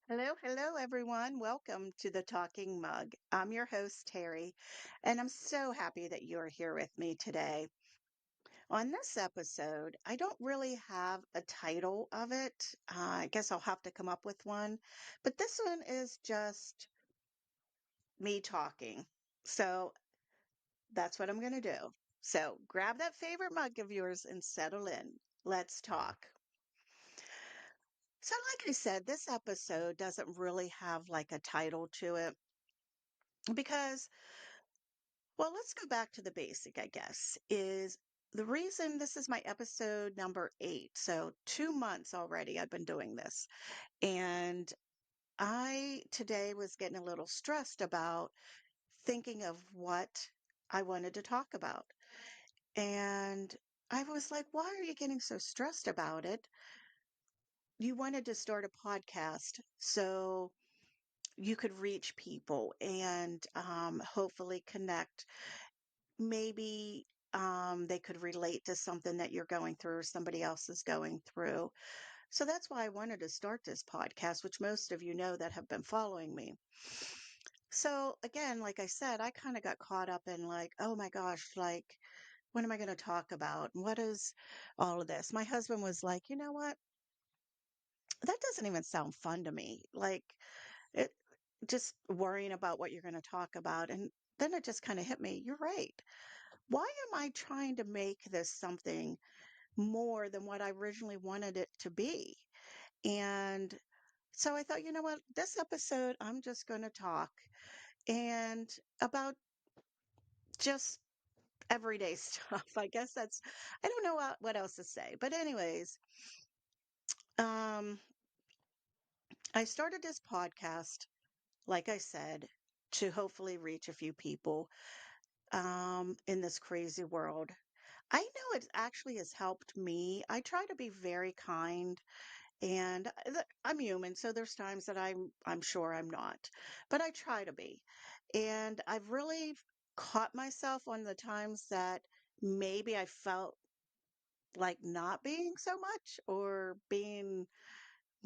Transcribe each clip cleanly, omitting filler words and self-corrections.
Hello, hello, everyone. Welcome to the Talking Mug. I'm your host, Terry, and I'm so happy that you're here with me today. On this episode, I don't really have a title of it. I guess I'll have to come up with one, but this one is just me talking. So that's what I'm going to do. So grab that favorite mug of yours and settle in. Let's talk. So, like I said, this episode doesn't really have like a title to it because well, let's go back to the basic, I guess, is the reason this is my episode number 8. So 2 months already I've been doing this. And I today was getting a little stressed about thinking of what I wanted to talk about. And I was like, why are you getting so stressed about it? You wanted to start a podcast so you could reach people and hopefully connect. Maybe they could relate to something that you're going through or somebody else is going through. So that's why I wanted to start this podcast, which most of you know that have been following me. So again, like I said, I kind of got caught up in like, oh my gosh, like, what am I going to talk about? What is all of this? My husband was like, you know what? That doesn't even sound fun to me. Like, it just worrying about what you're going to talk about. And then it just kind of hit me. You're right. Why am I trying to make this something more than what I originally wanted it to be? And so I thought, you know what? This episode, I'm just going to talk and about just everyday stuff. I guess I don't know what else to say. But, anyways, um, I started this podcast, like I said, to hopefully reach a few people in this crazy world. I know it actually has helped me. I try to be very kind and I'm human, so there's times that I'm sure I'm not, but I try to be. And I've really caught myself on the times that maybe I felt like not being so much or being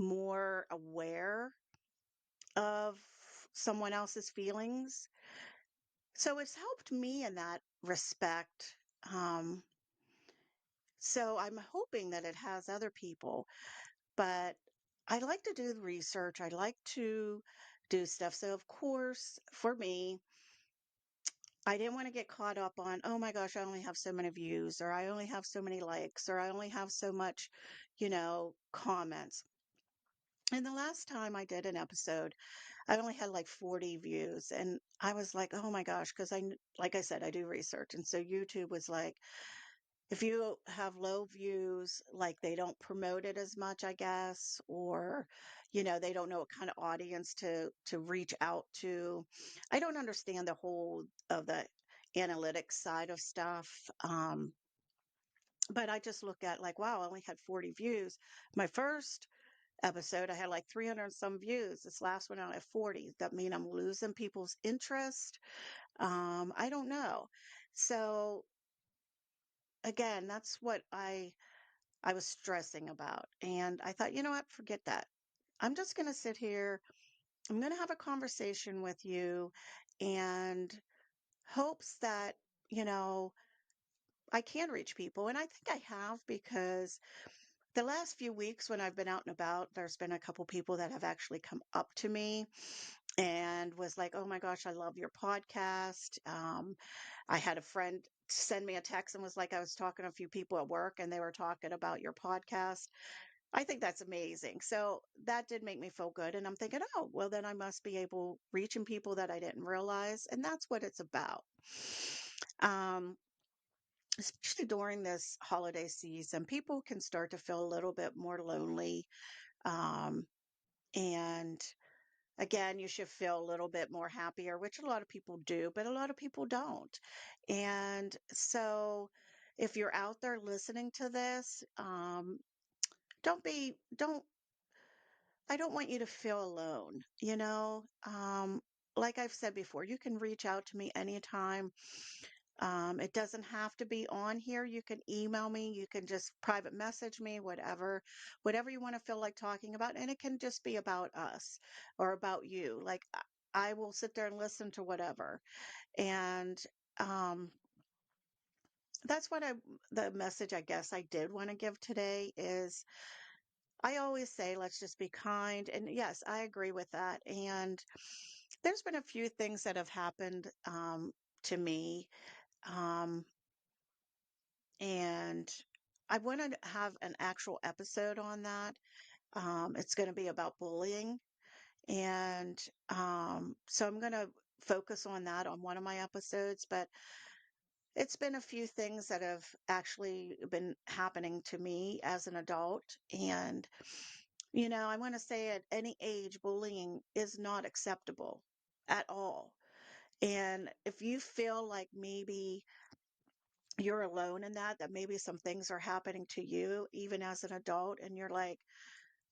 more aware of someone else's feelings. So it's helped me in that respect. Um, so I'm hoping that it has other people. But I like to do the research. I like to do stuff. So, of course, for me, I didn't want to get caught up on, oh my gosh, I only have so many views, or I only have so many likes, or I only have so much, comments. And the last time I did an episode, I only had like 40 views. And I was like, oh my gosh, because like I said, I do research. And so YouTube was like, if you have low views, like they don't promote it as much, I guess, or they don't know what kind of audience to reach out to. I don't understand the whole of the analytics side of stuff. But I just look at like, wow, I only had 40 views. My first episode, I had like 300 and some views. This last one, I have 40. Does that mean I'm losing people's interest? I don't know. So again, that's what I was stressing about. And I thought, you know what? Forget that. I'm just going to sit here. I'm going to have a conversation with you and hopes that, you know, I can reach people. And I think I have because the last few weeks when I've been out and about, there's been a couple people that have actually come up to me and was like, oh my gosh, I love your podcast. I had a friend send me a text and was like, I was talking to a few people at work and they were talking about your podcast. I think that's amazing. So that did make me feel good. And I'm thinking, oh, well, then I must be able reaching people that I didn't realize. And that's what it's about. Um, Especially during this holiday season, people can start to feel a little bit more lonely. Um, and again, you should feel a little bit more happier, which a lot of people do, but a lot of people don't. And so if you're out there listening to this, don't I don't want you to feel alone, you know? Like I've said before, you can reach out to me anytime. It doesn't have to be on here. You can email me, you can just private message me, whatever you want to feel like talking about. And it can just be about us or about you. Like I will sit there and listen to whatever. And um, that's the message I guess I did want to give today is I always say, let's just be kind. And yes, I agree with that. And there's been a few things that have happened to me. Um, and I want to have an actual episode on that. It's going to be about bullying. And so I'm going to focus on that on one of my episodes. But it's been a few things that have actually been happening to me as an adult. And, I want to say at any age, bullying is not acceptable at all. And if you feel like maybe you're alone in that maybe some things are happening to you, even as an adult, and you're like,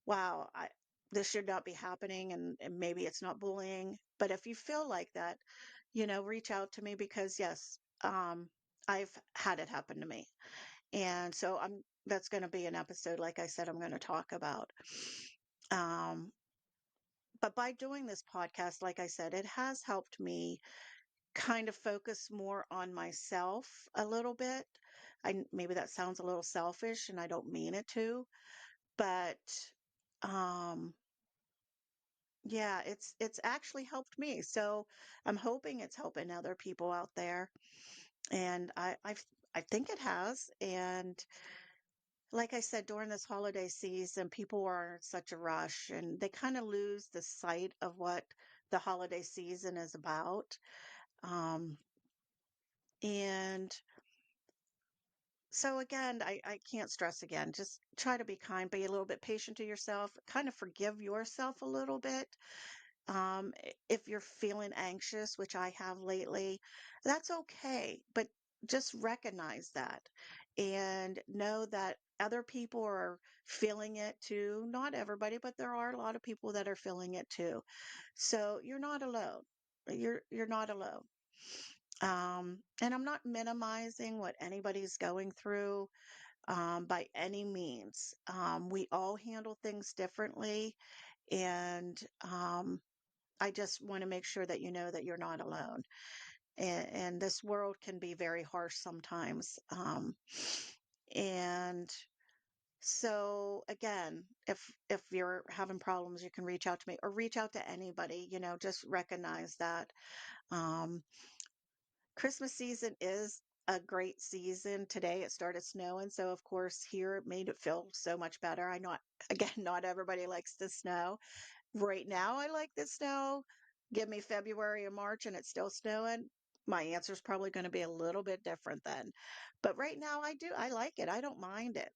wow, this should not be happening, and maybe it's not bullying. But if you feel like that, reach out to me because yes, I've had it happen to me. And so that's going to be an episode, like I said, I'm going to talk about. Um, but by doing this podcast, like I said, it has helped me kind of focus more on myself a little bit. Maybe that sounds a little selfish and I don't mean it to, but um yeah, it's actually helped me. So I'm hoping it's helping other people out there. And I think it has. And like I said, during this holiday season, people are in such a rush and they kind of lose the sight of what the holiday season is about. Um, and so again, I can't stress again, just try to be kind, be a little bit patient to yourself, kind of forgive yourself a little bit. If you're feeling anxious, which I have lately, that's okay, but just recognize that and know that other people are feeling it too. Not everybody, but there are a lot of people that are feeling it too. So you're not alone. You're not alone. And I'm not minimizing what anybody's going through by any means. We all handle things differently, and I just want to make sure that you know that you're not alone. And this world can be very harsh sometimes. And so again, if you're having problems, you can reach out to me or reach out to anybody. Just recognize that. Um, Christmas season is a great season. Today it started snowing, so of course here it made it feel so much better. I know, again, not everybody likes the snow. Right now I like the snow. Give me February or March and it's still snowing. My answer is probably going to be a little bit different then. But right now I like it. I don't mind it.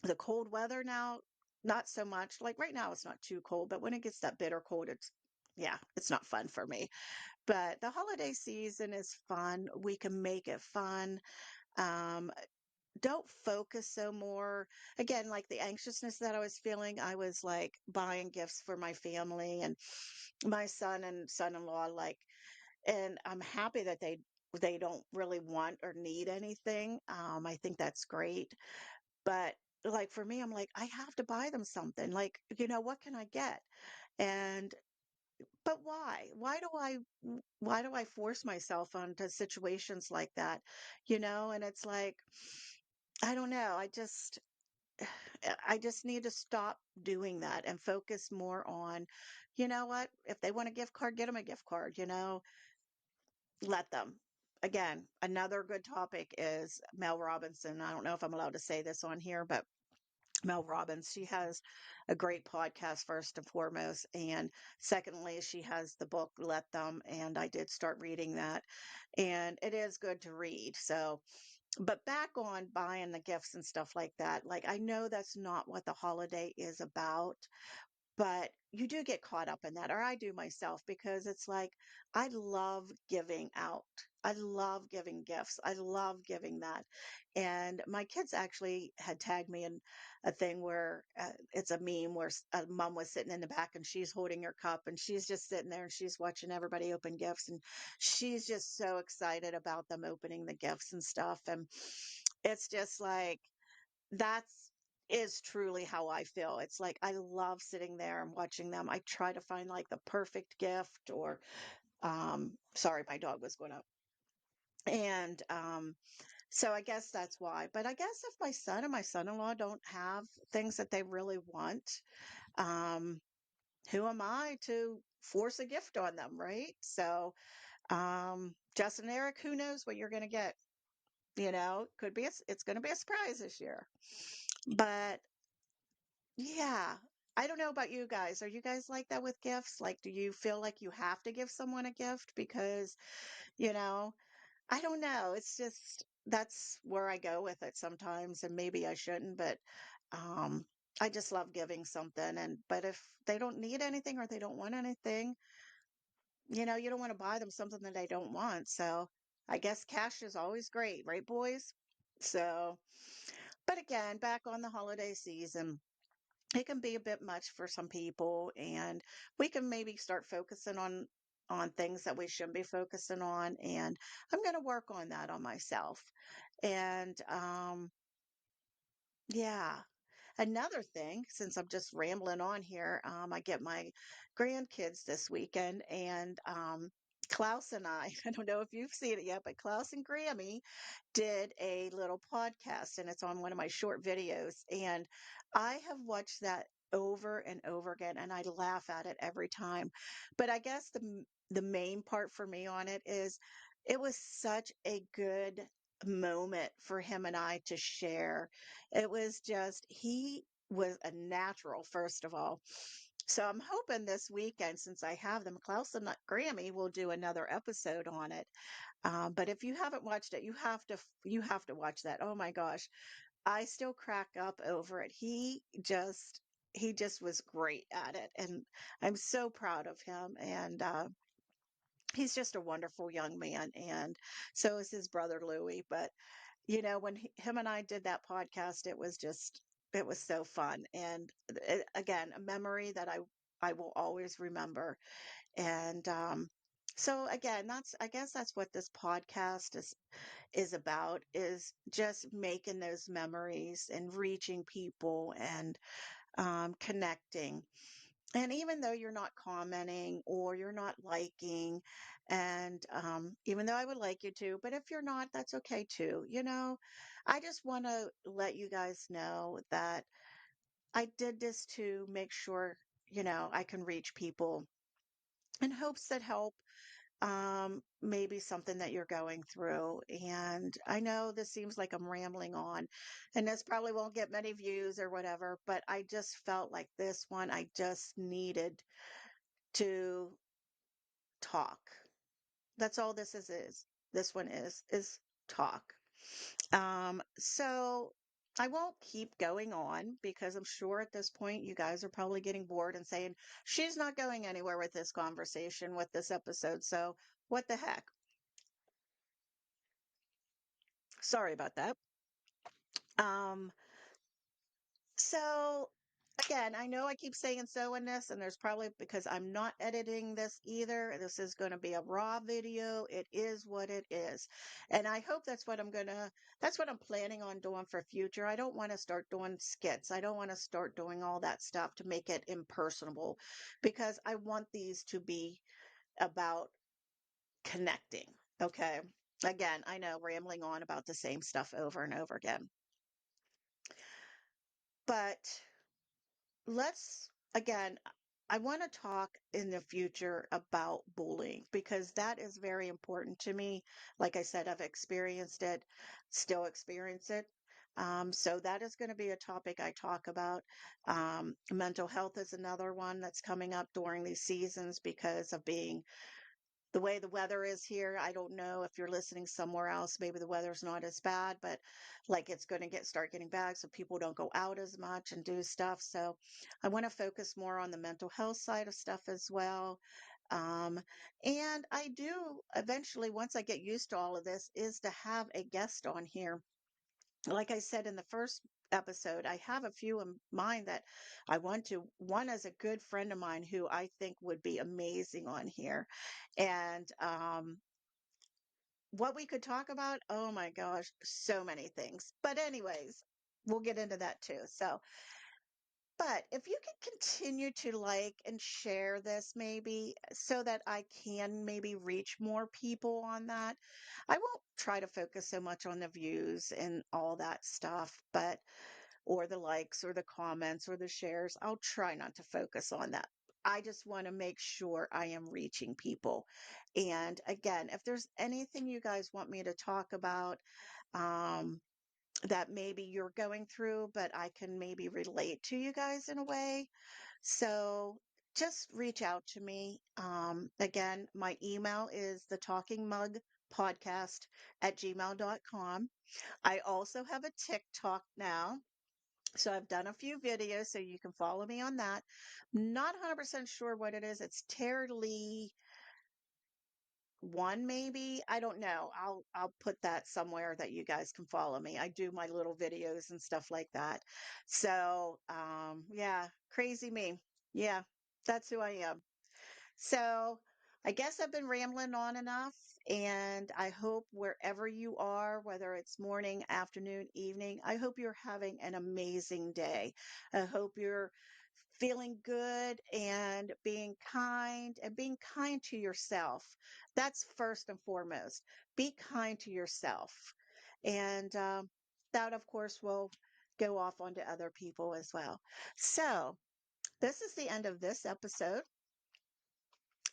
The cold weather now, not so much. Like right now it's not too cold, but when it gets that bitter cold, yeah, it's not fun for me. But the holiday season is fun. We can make it fun. Um, don't focus so more. Again, like the anxiousness that I was feeling, I was like buying gifts for my family and my son and son-in-law, like, and I'm happy that they don't really want or need anything. I think that's great. But like for me, I'm like, I have to buy them something. Like, what can I get? And but why? Why do I force myself onto situations like that? And it's like, I don't know. I just need to stop doing that and focus more on, what? If they want a gift card, get them a gift card, let them. Again, another good topic is Mel Robinson. I don't know if I'm allowed to say this on here, but Mel Robbins, she has a great podcast, first and foremost. And secondly, she has the book, Let Them. And I did start reading that. And it is good to read. So, but back on buying the gifts and stuff like that, like I know that's not what the holiday is about, But you do get caught up in that, or I do myself, because it's like I love giving out. I love giving gifts. I love giving that. And my kids actually had tagged me in a thing where it's a meme where a mom was sitting in the back and she's holding her cup and she's just sitting there and she's watching everybody open gifts and she's just so excited about them opening the gifts and stuff. And it's just like, that's is truly how I feel. It's like I love sitting there and watching them. I try to find like the perfect gift or sorry, my dog was going up. And so I guess that's why. But I guess if my son and my son-in-law don't have things that they really want, um who am I to force a gift on them, right? So Justin and Eric, who knows what you're going to get? Could be it's going to be a surprise this year. But yeah. I don't know about you guys. Are you guys like that with gifts? Like, do you feel like you have to give someone a gift because, you know, I don't know. It's just that's where I go with it sometimes, and maybe I shouldn't, but um I just love giving something, and but if they don't need anything or they don't want anything, you don't want to buy them something that they don't want. So I guess cash is always great, right, boys? So, but again, back on the holiday season, it can be a bit much for some people, and we can maybe start focusing on things that we shouldn't be focusing on, and I'm going to work on that on myself. And yeah. Another thing, since I'm just rambling on here, I get my grandkids this weekend, and Klaus and I don't know if you've seen it yet, but Klaus and Grammy did a little podcast, and it's on one of my short videos. And I have watched that over and over again, and I laugh at it every time. But I guess the main part for me on it is it was such a good moment for him and I to share. It was just, he was a natural, first of all. So I'm hoping this weekend, since I have them, Klaus and Grammy will do another episode on it. But if you haven't watched it, you have to watch that. Oh my gosh, I still crack up over it. He just was great at it, and I'm so proud of him. And he's just a wonderful young man, and so is his brother Louie. But when him and I did that podcast, it was so fun, and again, a memory that I will always remember. And so again, I guess that's what this podcast is about, is just making those memories and reaching people and connecting. And even though you're not commenting or you're not liking, and even though I would like you to, but if you're not, that's okay too. I just want to let you guys know that I did this to make sure, I can reach people in hopes that help maybe something that you're going through. And I know this seems like I'm rambling on, and this probably won't get many views or whatever, but I just felt like this one, I just needed to talk. That's all this is. This one is talk. So I won't keep going on, because I'm sure at this point you guys are probably getting bored and saying, she's not going anywhere with this conversation, with this episode. So what the heck? Sorry about that. Um, so again, I know I keep saying so in this, and there's probably because I'm not editing this either. This is going to be a raw video. It is what it is. And I hope that's what I'm planning on doing for future. I don't want to start doing skits. I don't want to start doing all that stuff to make it impersonable, because I want these to be about connecting. Okay. Again, I know, rambling on about the same stuff over and over again. But let's again, I want to talk in the future about bullying, because that is very important to me. Like I said, I've experienced it, still experience it. So that is going to be a topic I talk about. Mental health is another one that's coming up during these seasons, because of being the way the weather is here, I don't know if you're listening somewhere else, maybe the weather's not as bad, but like it's going to start getting bad, so people don't go out as much and do stuff. So I want to focus more on the mental health side of stuff as well. Um, and I do eventually, once I get used to all of this, is to have a guest on here. Like I said in the first episode, I have a few in mind that I want to. One is a good friend of mine who I think would be amazing on here. And what we could talk about, oh my gosh, so many things. But, anyways, we'll get into that too. So, but if you could continue to like and share this maybe so that I can maybe reach more people on that. I won't try to focus so much on the views and all that stuff, but or the likes or the comments or the shares. I'll try not to focus on that. I just want to make sure I am reaching people. And again, if there's anything you guys want me to talk about, um, that maybe you're going through, but I can maybe relate to you guys in a way. So just reach out to me. Again, my email is the talking mug podcast at gmail.com. I also have a TikTok now. So I've done a few videos, so you can follow me on that. Not 100% sure what it is. It's Terribly one, maybe. I don't know. I'll put that somewhere that you guys can follow me. I do my little videos and stuff like that. So yeah, crazy me. Yeah, that's who I am. So I guess I've been rambling on enough, and I hope wherever you are, whether it's morning, afternoon, evening, I hope you're having an amazing day. I hope you're feeling good and being kind to yourself. That's first and foremost. Be kind to yourself. And that, of course, will go off onto other people as well. So, this is the end of this episode.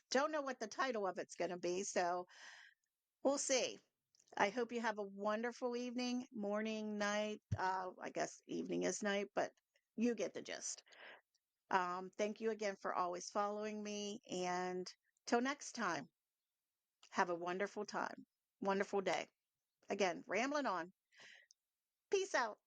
Don't know what the title of it's going to be, so we'll see. I hope you have a wonderful evening, morning, night. I guess evening is night, but you get the gist. Thank you again for always following me. And till next time, have a wonderful time, wonderful day. Again, rambling on. Peace out.